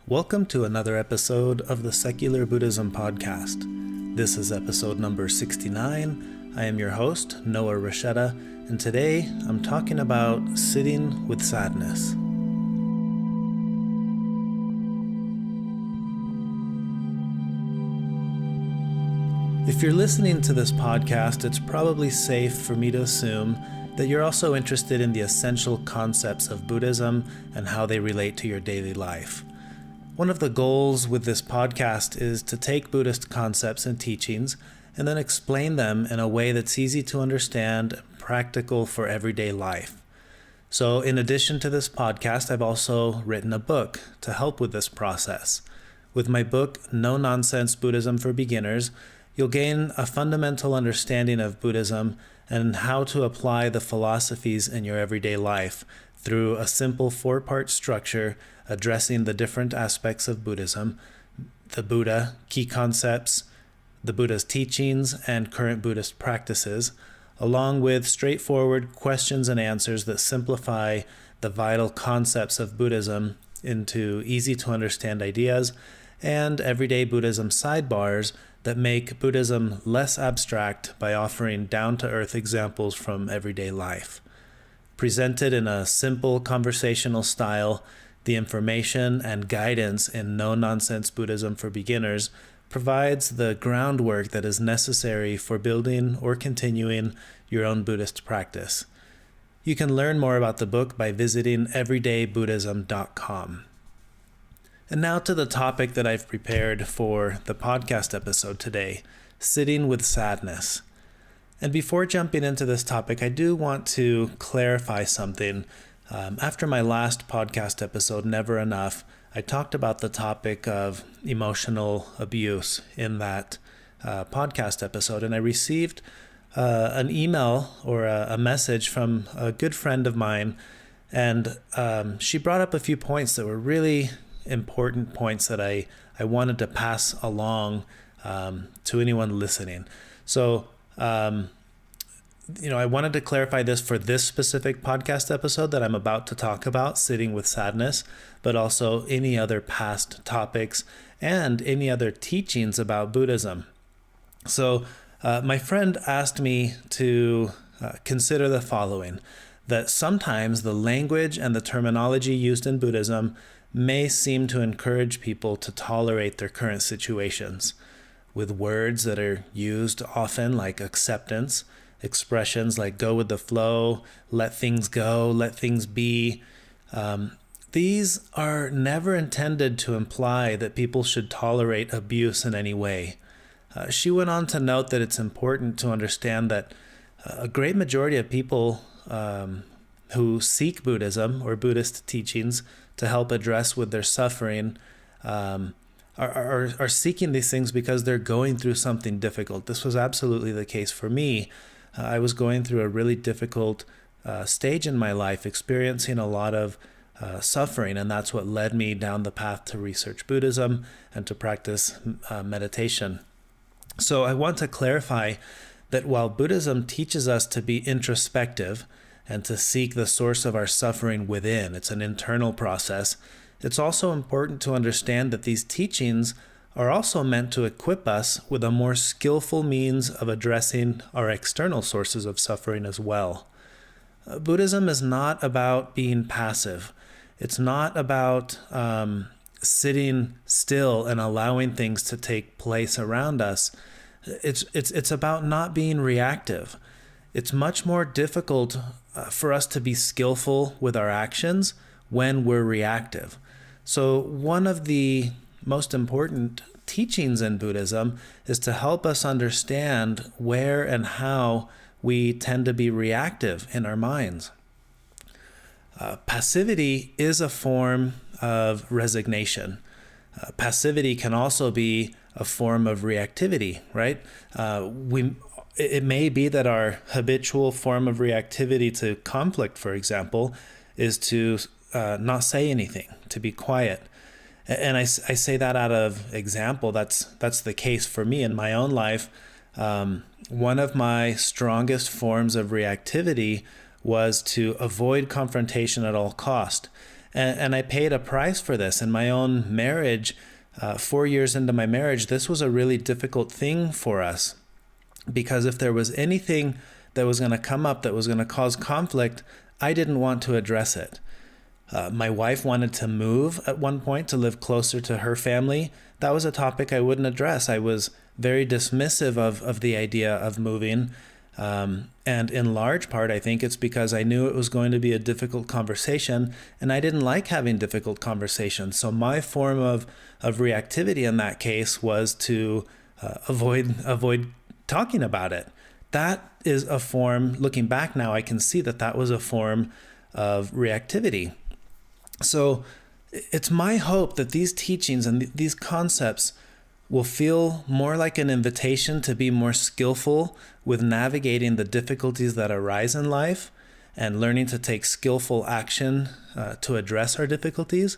Welcome to another episode of the Secular Buddhism Podcast. This is episode number 69. I am your host, Noah Rasheta, and today I'm talking about sitting with sadness. If you're listening to this podcast, it's probably safe for me to assume that you're also interested in the essential concepts of Buddhism and how they relate to your daily life. One of the goals with this podcast is to take Buddhist concepts and teachings and then explain them in a way that's easy to understand and practical for everyday life. So in addition to this podcast, I've also written a book to help with this process. With my book, No Nonsense Buddhism for Beginners, you'll gain a fundamental understanding of Buddhism and how to apply the philosophies in your everyday life through a simple 4-part structure addressing the different aspects of Buddhism, the Buddha, key concepts, the Buddha's teachings, and current Buddhist practices, along with straightforward questions and answers that simplify the vital concepts of Buddhism into easy-to-understand ideas and everyday Buddhism sidebars that make Buddhism less abstract by offering down-to-earth examples from everyday life. Presented in a simple conversational style, the information and guidance in No Nonsense Buddhism for Beginners provides the groundwork that is necessary for building or continuing your own Buddhist practice. You can learn more about the book by visiting everydaybuddhism.com. And now to the topic that I've prepared for the podcast episode today, sitting with sadness. And before jumping into this topic, I do want to clarify something. After my last podcast episode, Never Enough, I talked about the topic of emotional abuse in that podcast episode, and I received an email or a message from a good friend of mine, and she brought up a few points that were really important points that I wanted to pass along to anyone listening. So, I wanted to clarify this for this specific podcast episode that I'm about to talk about, sitting with sadness, but also any other past topics and any other teachings about Buddhism. So my friend asked me to consider the following, that sometimes the language and the terminology used in Buddhism may seem to encourage people to tolerate their current situations, with words that are used often like acceptance, expressions like go with the flow, let things go, let things be. These are never intended to imply that people should tolerate abuse in any way. She went on to note that it's important to understand that a great majority of people who seek Buddhism or Buddhist teachings to help address with their suffering are seeking these things because they're going through something difficult. This was absolutely the case for me. I was going through a really difficult stage in my life, experiencing a lot of suffering, and that's what led me down the path to research Buddhism and to practice meditation. So I want to clarify that while Buddhism teaches us to be introspective and to seek the source of our suffering within, it's an internal process, it's also important to understand that these teachings are also meant to equip us with a more skillful means of addressing our external sources of suffering as well. Buddhism is not about being passive. It's not about sitting still and allowing things to take place around us. It's about not being reactive. It's much more difficult for us to be skillful with our actions when we're reactive. So one of the most important teachings in Buddhism is to help us understand where and how we tend to be reactive in our minds. Passivity is a form of resignation. Passivity can also be a form of reactivity, right? It may be that our habitual form of reactivity to conflict, for example, is to not say anything, to be quiet. And I say that out of example. That's the case for me in my own life. One of my strongest forms of reactivity was to avoid confrontation at all cost. And I paid a price for this in my own marriage. 4 years into my marriage, this was a really difficult thing for us, because if there was anything that was going to come up that was going to cause conflict, I didn't want to address it. My wife wanted to move at one point to live closer to her family. That was a topic I wouldn't address. I was very dismissive of the idea of moving. And in large part, I think it's because I knew it was going to be a difficult conversation, and I didn't like having difficult conversations. So my form of reactivity in that case was to avoid talking about it. That is a form, looking back now, I can see that was a form of reactivity. So it's my hope that these teachings and these concepts will feel more like an invitation to be more skillful with navigating the difficulties that arise in life and learning to take skillful action to address our difficulties.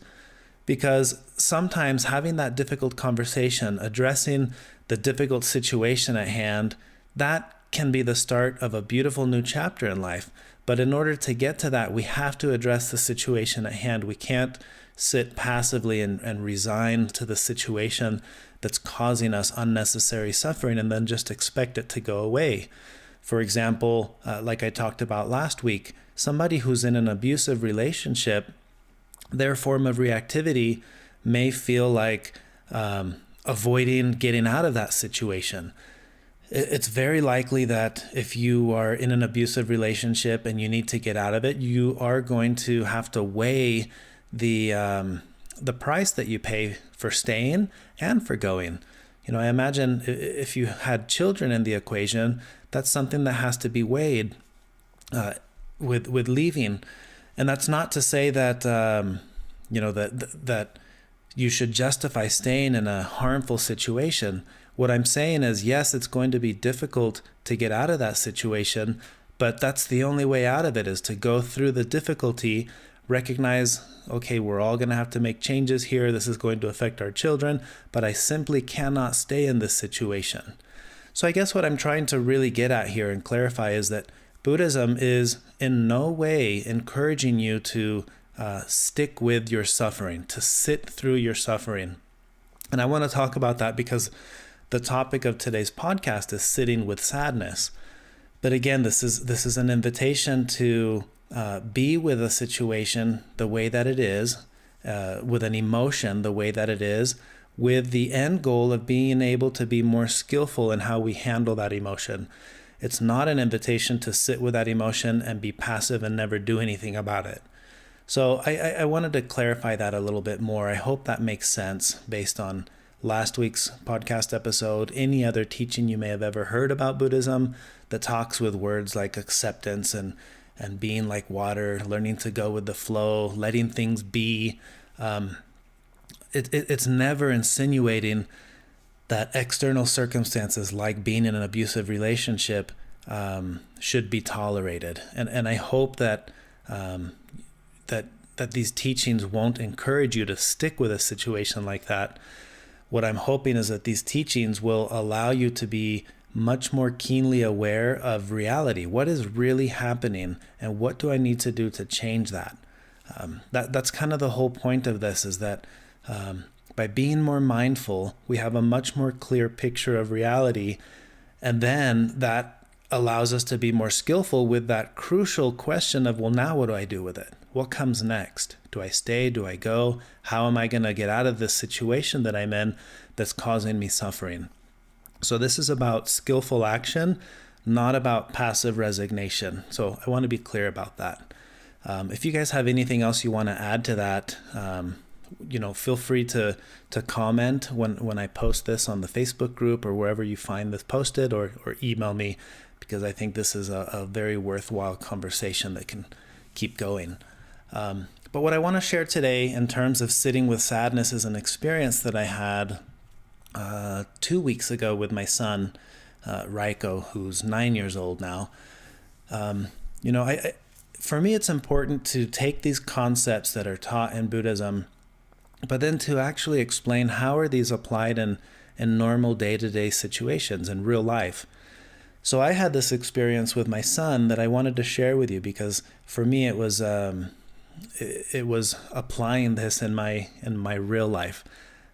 Because sometimes having that difficult conversation, addressing the difficult situation at hand, that can be the start of a beautiful new chapter in life. But in order to get to that, we have to address the situation at hand. We can't sit passively and resign to the situation that's causing us unnecessary suffering and then just expect it to go away. For example, like I talked about last week, somebody who's in an abusive relationship, their form of reactivity may feel like avoiding getting out of that situation. It's very likely that if you are in an abusive relationship and you need to get out of it, you are going to have to weigh the price that you pay for staying and for going. I imagine if you had children in the equation, that's something that has to be weighed with leaving. And that's not to say that that you should justify staying in a harmful situation. What I'm saying is, yes, it's going to be difficult to get out of that situation, but that's the only way out of it, is to go through the difficulty, recognize, okay, we're all going to have to make changes here. This is going to affect our children, but I simply cannot stay in this situation. So I guess what I'm trying to really get at here and clarify is that Buddhism is in no way encouraging you to stick with your suffering, to sit through your suffering. And I want to talk about that because the topic of today's podcast is sitting with sadness. But again, this is an invitation to be with a situation the way that it is, with an emotion the way that it is, with the end goal of being able to be more skillful in how we handle that emotion. It's not an invitation to sit with that emotion and be passive and never do anything about it. So I wanted to clarify that a little bit more. I hope that makes sense based on last week's podcast episode, any other teaching you may have ever heard about Buddhism that talks with words like acceptance and being like water, learning to go with the flow, letting things be. It's never insinuating that external circumstances like being in an abusive relationship should be tolerated. And I hope that that these teachings won't encourage you to stick with a situation like that. What I'm hoping is that these teachings will allow you to be much more keenly aware of reality. What is really happening, and what do I need to do to change that? That's kind of the whole point of this, is that by being more mindful, we have a much more clear picture of reality, and then that allows us to be more skillful with that crucial question of, well, now what do I do with it? What comes next? Do I stay? Do I go? How am I going to get out of this situation that I'm in that's causing me suffering? So this is about skillful action, not about passive resignation. So I want to be clear about that. If you guys have anything else you want to add to that, feel free to comment when I post this on the Facebook group or wherever you find this posted, or email me, because I think this is a very worthwhile conversation that can keep going. But what I want to share today in terms of sitting with sadness is an experience that I had 2 weeks ago with my son, Raiko, who's 9 years old now. For me, it's important to take these concepts that are taught in Buddhism, but then to actually explain how are these applied in normal day-to-day situations in real life. So I had this experience with my son that I wanted to share with you, because for me it was it was applying this in my real life.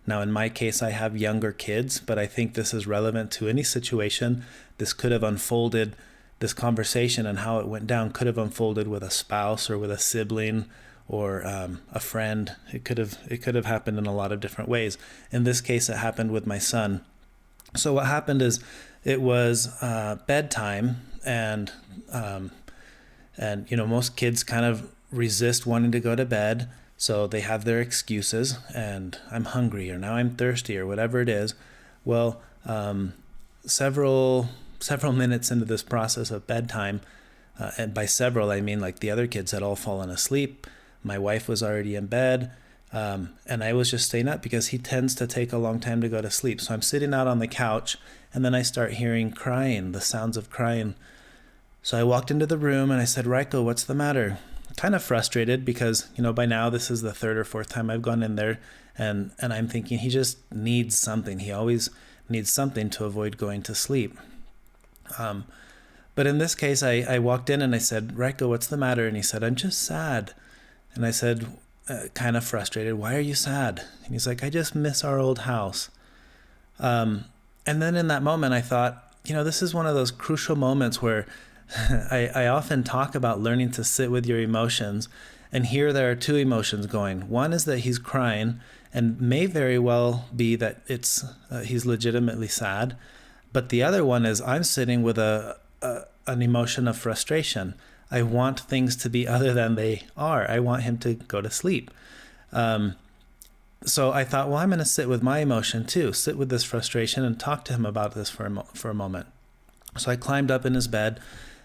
Now, in my case, I have younger kids, but I think this is relevant to any situation. This could have unfolded, this conversation and how it went down could have unfolded with a spouse or with a sibling or a friend. It could have happened in a lot of different ways. In this case, it happened with my son. So what happened is it was bedtime, and most kids kind of resist wanting to go to bed. So they have their excuses, and I'm hungry, or now I'm thirsty, or whatever it is. Well, several minutes into this process of bedtime, and by several, I mean like the other kids had all fallen asleep. My wife was already in bed, and I was just staying up because he tends to take a long time to go to sleep. So I'm sitting out on the couch, and then I start hearing crying, the sounds of crying. So I walked into the room and I said, Raiko, what's the matter? Kind of frustrated because, by now this is the third or fourth time I've gone in there, and I'm thinking he just needs something. He always needs something to avoid going to sleep. But in this case, I walked in and I said, Raiko, what's the matter? And he said, I'm just sad. And I said, kind of frustrated, why are you sad? And he's like, I just miss our old house. And then in that moment, I thought, this is one of those crucial moments where I often talk about learning to sit with your emotions, and here there are two emotions going. One is that he's crying, and may very well be that he's legitimately sad, but the other one is I'm sitting with an emotion of frustration. I want things to be other than they are. I want him to go to sleep. So I thought, well, I'm going to sit with my emotion too, sit with this frustration and talk to him about this for a moment. So I climbed up in his bed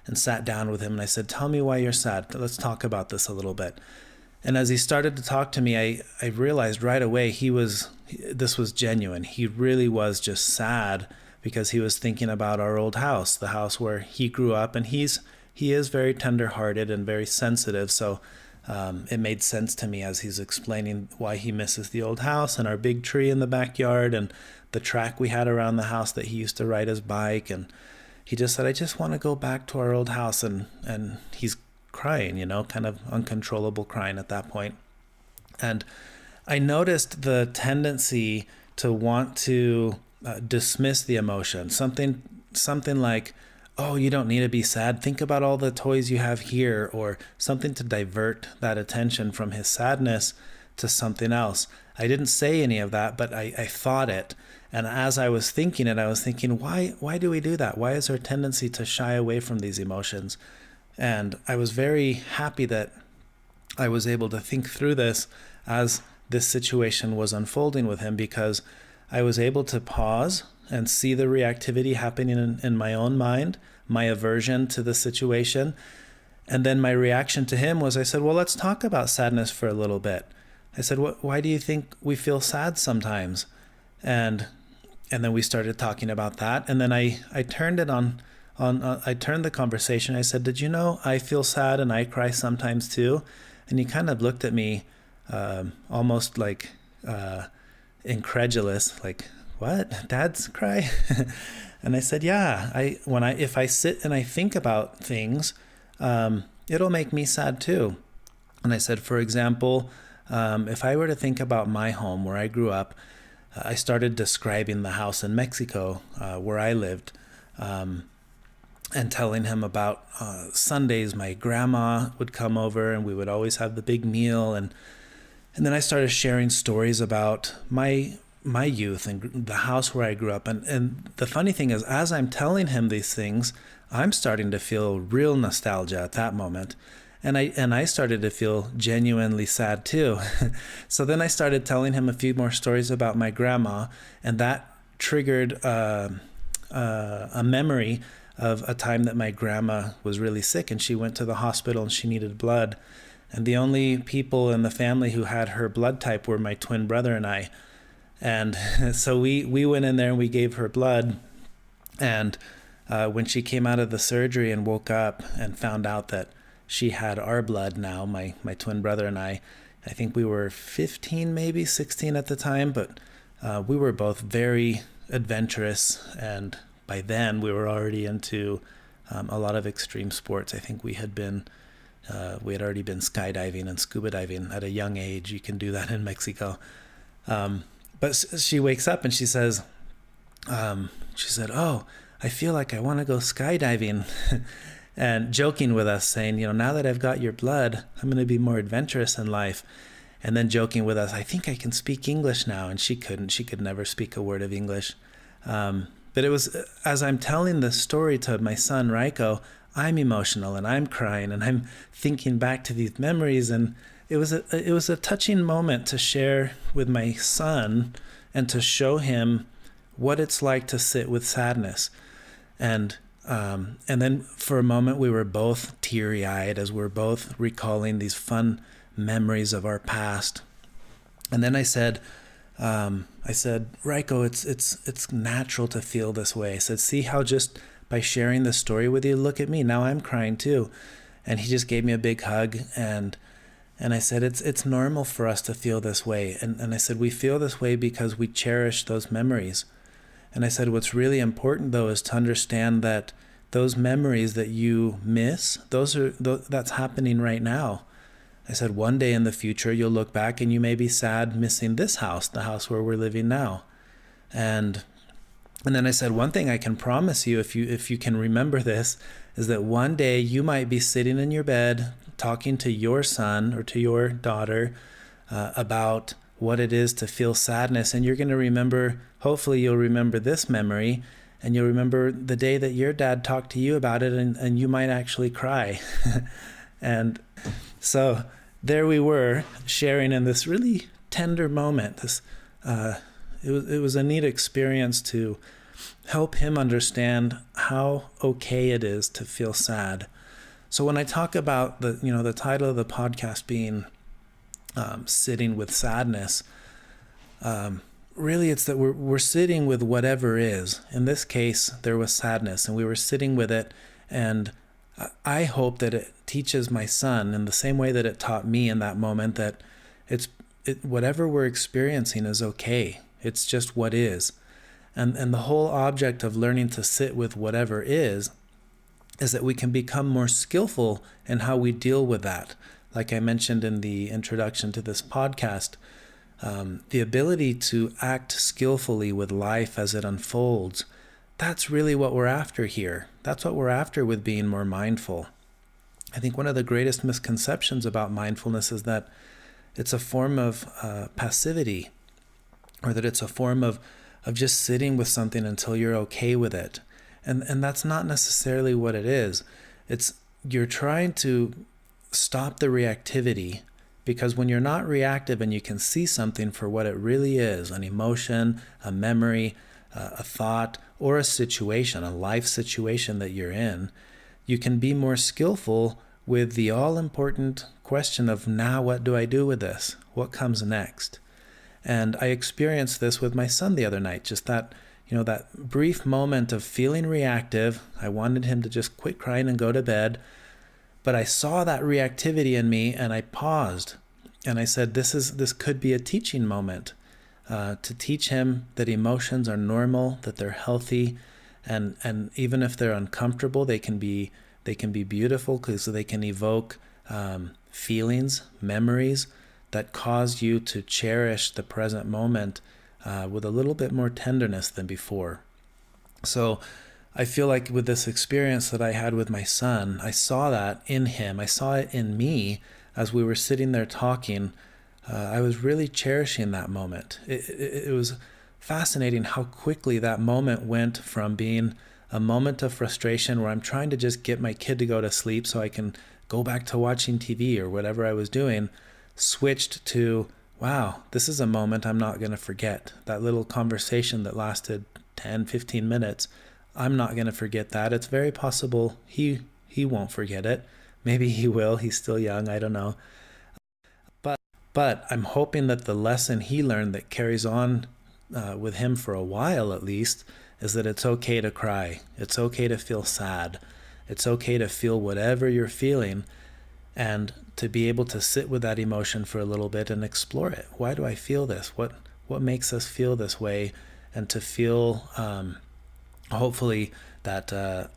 and sat down with him, and I said, tell me why you're sad. Let's talk about this a little bit. And as he started to talk to me, I realized right away this was genuine. He really was just sad because he was thinking about our old house, the house where he grew up, and he is very tender-hearted and very sensitive. So it made sense to me as he's explaining why he misses the old house and our big tree in the backyard and the track we had around the house that he used to ride his bike. And he just said, I just want to go back to our old house. And he's crying, kind of uncontrollable crying at that point. And I noticed the tendency to want to dismiss the emotion. Something like, oh, you don't need to be sad. Think about all the toys you have here, or something to divert that attention from his sadness to something else. I didn't say any of that, but I thought it. And as I was thinking it, I was thinking, why do we do that? Why is our tendency to shy away from these emotions? And I was very happy that I was able to think through this as this situation was unfolding with him, because I was able to pause and see the reactivity happening in my own mind, my aversion to the situation. And then my reaction to him was, I said, well, let's talk about sadness for a little bit. I said, why do you think we feel sad sometimes? And then we started talking about that. And then I turned it I turned the conversation. I said, did you know I feel sad and I cry sometimes too? And he kind of looked at me almost like incredulous, like, what? Dads cry? And I said, yeah, if I sit and I think about things, it'll make me sad too. And I said, for example, if I were to think about my home where I grew up, I started describing the house in Mexico where I lived, and telling him about Sundays my grandma would come over and we would always have the big meal. And then I started sharing stories about my youth and the house where I grew up. And the funny thing is, as I'm telling him these things, I'm starting to feel real nostalgia at that moment. And I started to feel genuinely sad too. So then I started telling him a few more stories about my grandma, and that triggered a memory of a time that my grandma was really sick and she went to the hospital and she needed blood. And the only people in the family who had her blood type were my twin brother and I. And so we went in there and we gave her blood. And when she came out of the surgery and woke up and found out that she had our blood now, my twin brother and I think we were 15, maybe 16 at the time, but we were both very adventurous. And by then we were already into a lot of extreme sports. I think we had been We had already been skydiving and scuba diving at a young age. You can do that in Mexico. But she wakes up and she says, she said, "Oh, I feel like I want to go skydiving." And joking with us, saying, now that I've got your blood, I'm going to be more adventurous in life. And then joking with us, "I think I can speak English now." And she couldn't. She could never speak a word of English. But it was, as I'm telling this story to my son, Raiko, I'm emotional and I'm crying and I'm thinking back to these memories. And it was a touching moment to share with my son and to show him what it's like to sit with sadness. And then for a moment we were both teary-eyed as we're both recalling these fun memories of our past. And then I said, "Raiko, it's natural to feel this way." I said, "See how just by sharing this story with you, look at me, now I'm crying too." And he just gave me a big hug, and I said, it's normal for us to feel this way. And I said, we feel this way because we cherish those memories. And I said, what's really important though is to understand that those memories that you miss, that's happening right now. I said, one day in the future, you'll look back and you may be sad missing this house, the house where we're living now. And then I said, one thing I can promise you, if you can remember this, is that one day you might be sitting in your bed talking to your son or to your daughter about what it is to feel sadness. And you're going to remember, hopefully you'll remember this memory, and you'll remember the day that your dad talked to you about it, and you might actually cry. And so there we were, sharing in this really tender moment. It was a neat experience to help him understand how okay it is to feel sad. So when I talk about the title of the podcast being sitting with sadness, really it's that we're sitting with whatever is. In this case, there was sadness, and we were sitting with it. And I hope that it teaches my son in the same way that it taught me in that moment, that whatever we're experiencing is okay. It's just what is. And the whole object of learning to sit with whatever is that we can become more skillful in how we deal with that. Like I mentioned in the introduction to this podcast, the ability to act skillfully with life as it unfolds, that's really what we're after here. That's what we're after with being more mindful. I think one of the greatest misconceptions about mindfulness is that it's a form of passivity, or that it's a form of just sitting with something until you're okay with it. And that's not necessarily what it is. You're trying to stop the reactivity, because when you're not reactive and you can see something for what it really is, an emotion, a memory, a thought, or a situation, a life situation that you're in, you can be more skillful with the all-important question of, now what do I do with this? What comes next? And I experienced this with my son the other night, just that brief moment of feeling reactive. I wanted him to just quit crying and go to bed. But I saw that reactivity in me, and I paused. And I said, this could be a teaching moment, to teach him that emotions are normal, that they're healthy, and even if they're uncomfortable, they can be beautiful, because they can evoke feelings, memories that cause you to cherish the present moment with a little bit more tenderness than before. So I feel like with this experience that I had with my son, I saw that in him. I saw it in me as we were sitting there talking. I was really cherishing that moment. It was fascinating how quickly that moment went from being a moment of frustration where I'm trying to just get my kid to go to sleep so I can go back to watching TV or whatever I was doing, switched to, wow, this is a moment I'm not going to forget. That little conversation that lasted 10, 15 minutes, I'm not going to forget that. It's very possible he won't forget it. Maybe he will. He's still young. I don't know. But I'm hoping that the lesson he learned that carries on with him for a while at least is that it's okay to cry. It's okay to feel sad. It's okay to feel whatever you're feeling, and to be able to sit with that emotion for a little bit and explore it. Why do I feel this? What makes us feel this way? And to feel hopefully that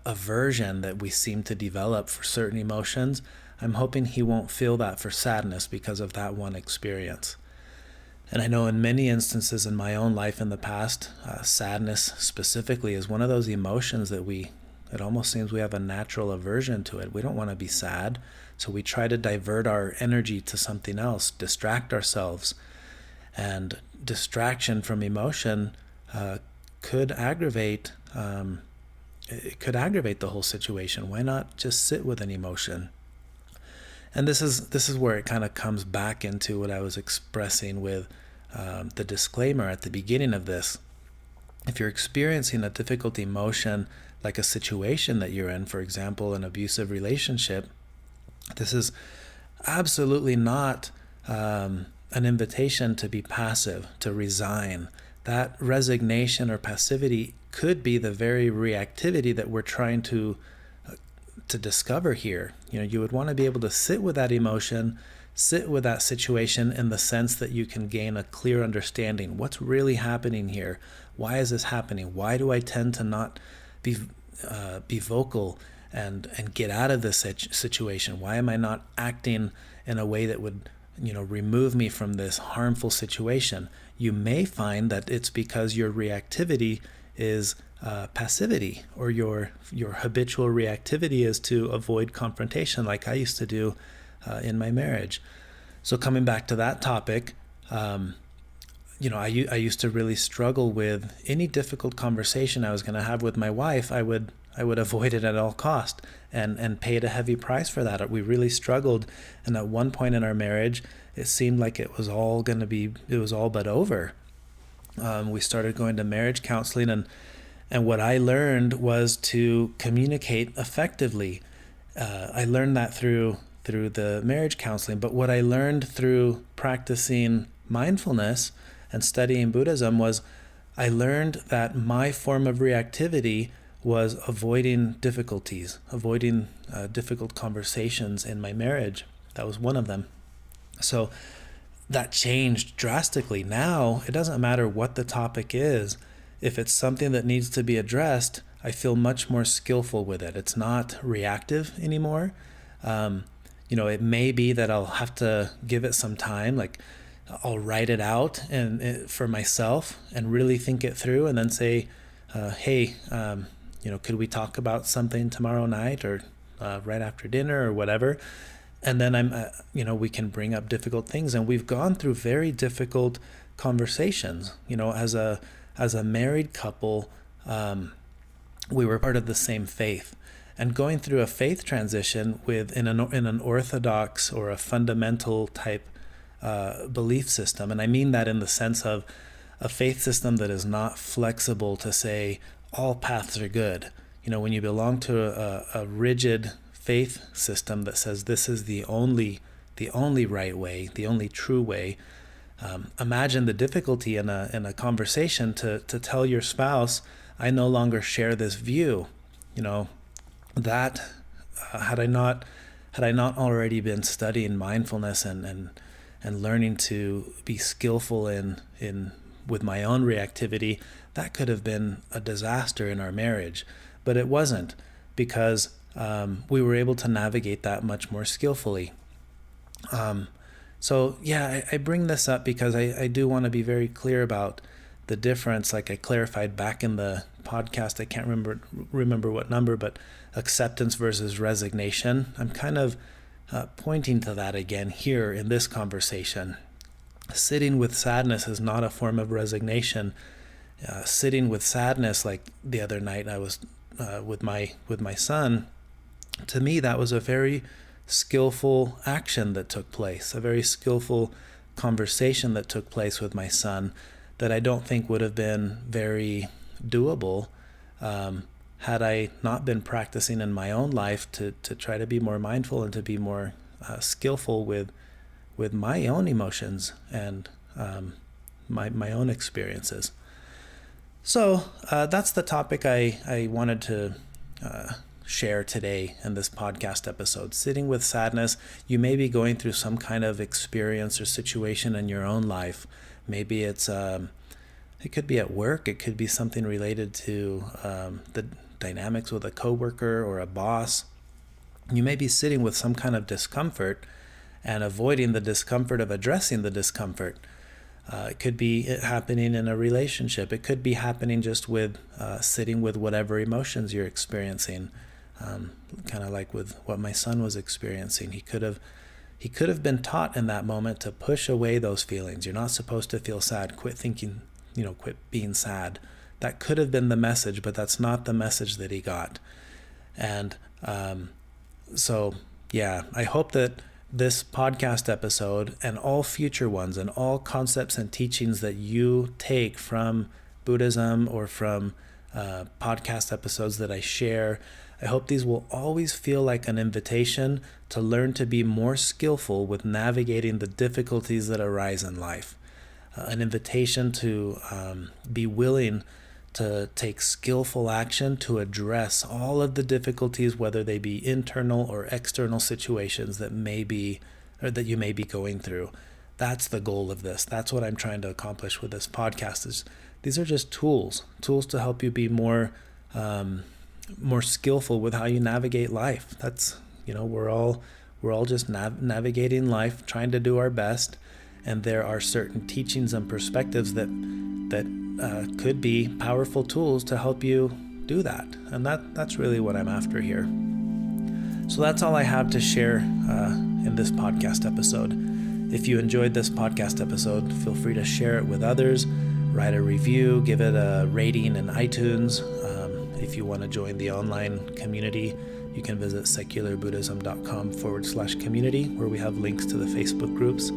aversion that we seem to develop for certain emotions, I'm hoping he won't feel that for sadness because of that one experience. And I know in many instances in my own life in the past, sadness specifically is one of those emotions that it almost seems we have a natural aversion to it. We don't want to be sad, so we try to divert our energy to something else, distract ourselves. And distraction from emotion could aggravate the whole situation. Why not just sit with an emotion? And this is where it kind of comes back into what I was expressing with the disclaimer at the beginning of this. If you're experiencing a difficult emotion, like a situation that you're in, for example, an abusive relationship, this is absolutely not an invitation to be passive, to resign. That resignation or passivity could be the very reactivity that we're trying to discover here. You would want to be able to sit with that emotion, sit with that situation in the sense that you can gain a clear understanding. What's really happening here? Why is this happening? Why do I tend to not be vocal and get out of this situation? Why am I not acting in a way that would remove me from this harmful situation? You may find that it's because your reactivity is passivity, or your habitual reactivity is to avoid confrontation, like I used to do in my marriage. So coming back to that topic, I used to really struggle with any difficult conversation I was going to have with my wife. I would avoid it at all cost and paid a heavy price for that. We really struggled, and at one point in our marriage, it seemed like it was all but over. We started going to marriage counseling, and what I learned was to communicate effectively. I learned that through the marriage counseling, but what I learned through practicing mindfulness and studying Buddhism was I learned that my form of reactivity was avoiding difficulties, avoiding difficult conversations in my marriage. That was one of them. So that changed drastically. Now, it doesn't matter what the topic is. If it's something that needs to be addressed, I feel much more skillful with it. It's not reactive anymore. It may be that I'll have to give it some time, like I'll write it out for myself and really think it through, and then say, hey, could we talk about something tomorrow night or right after dinner or whatever? And then we can bring up difficult things. And we've gone through very difficult conversations. As a married couple, we were part of the same faith. And going through a faith transition in an orthodox or a fundamental type belief system, and I mean that in the sense of a faith system that is not flexible to say all paths are good. When you belong to a rigid faith system that says this is the only right way, the only true way, imagine the difficulty in a conversation to tell your spouse, I no longer share this view. That had I not already been studying mindfulness and learning to be skillful in with my own reactivity, that could have been a disaster in our marriage. But it wasn't, because we were able to navigate that much more skillfully. So yeah, I bring this up because I do want to be very clear about the difference, like I clarified back in the podcast. I can't remember what number, but acceptance versus resignation. I'm kind of pointing to that again here in this conversation. Sitting with sadness is not a form of resignation. Sitting with sadness, like the other night I was with my son, to me that was a very skillful action that took place, a very skillful conversation that took place with my son that I don't think would have been very doable had I not been practicing in my own life to try to be more mindful and to be more skillful with my own emotions and my own experiences. So that's the topic I wanted to share today in this podcast episode. Sitting with sadness. You may be going through some kind of experience or situation in your own life. Maybe it could be at work. It could be something related to the dynamics with a coworker or a boss. You may be sitting with some kind of discomfort and avoiding the discomfort of addressing the discomfort. It could be happening in a relationship. It could be happening just with sitting with whatever emotions you're experiencing, kind of like with what my son was experiencing. He could have been taught in that moment to push away those feelings. You're not supposed to feel sad. Quit thinking, quit being sad. That could have been the message, but that's not the message that he got. And I hope that this podcast episode and all future ones and all concepts and teachings that you take from Buddhism or from podcast episodes that I share, I hope these will always feel like an invitation to learn to be more skillful with navigating the difficulties that arise in life. An invitation to be willing to take skillful action to address all of the difficulties, whether they be internal or external situations that you may be going through. That's the goal of this. That's what I'm trying to accomplish with this podcast. These are just tools to help you be more skillful with how you navigate life. That's, we're all just navigating life, trying to do our best. And there are certain teachings and perspectives that could be powerful tools to help you do that. And that's really what I'm after here. So that's all I have to share in this podcast episode. If you enjoyed this podcast episode, feel free to share it with others, write a review, give it a rating in iTunes. If you want to join the online community, you can visit secularbuddhism.com/community, where we have links to the Facebook groups.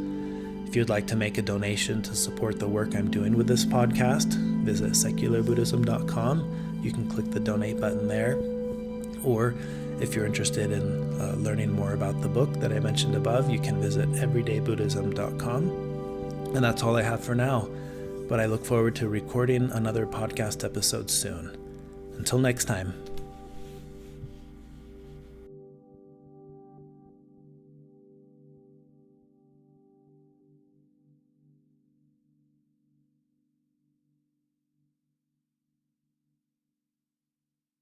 If you'd like to make a donation to support the work I'm doing with this podcast, visit secularbuddhism.com. You can click the donate button there. Or if you're interested in learning more about the book that I mentioned above, you can visit everydaybuddhism.com. And that's all I have for now. But I look forward to recording another podcast episode soon. Until next time.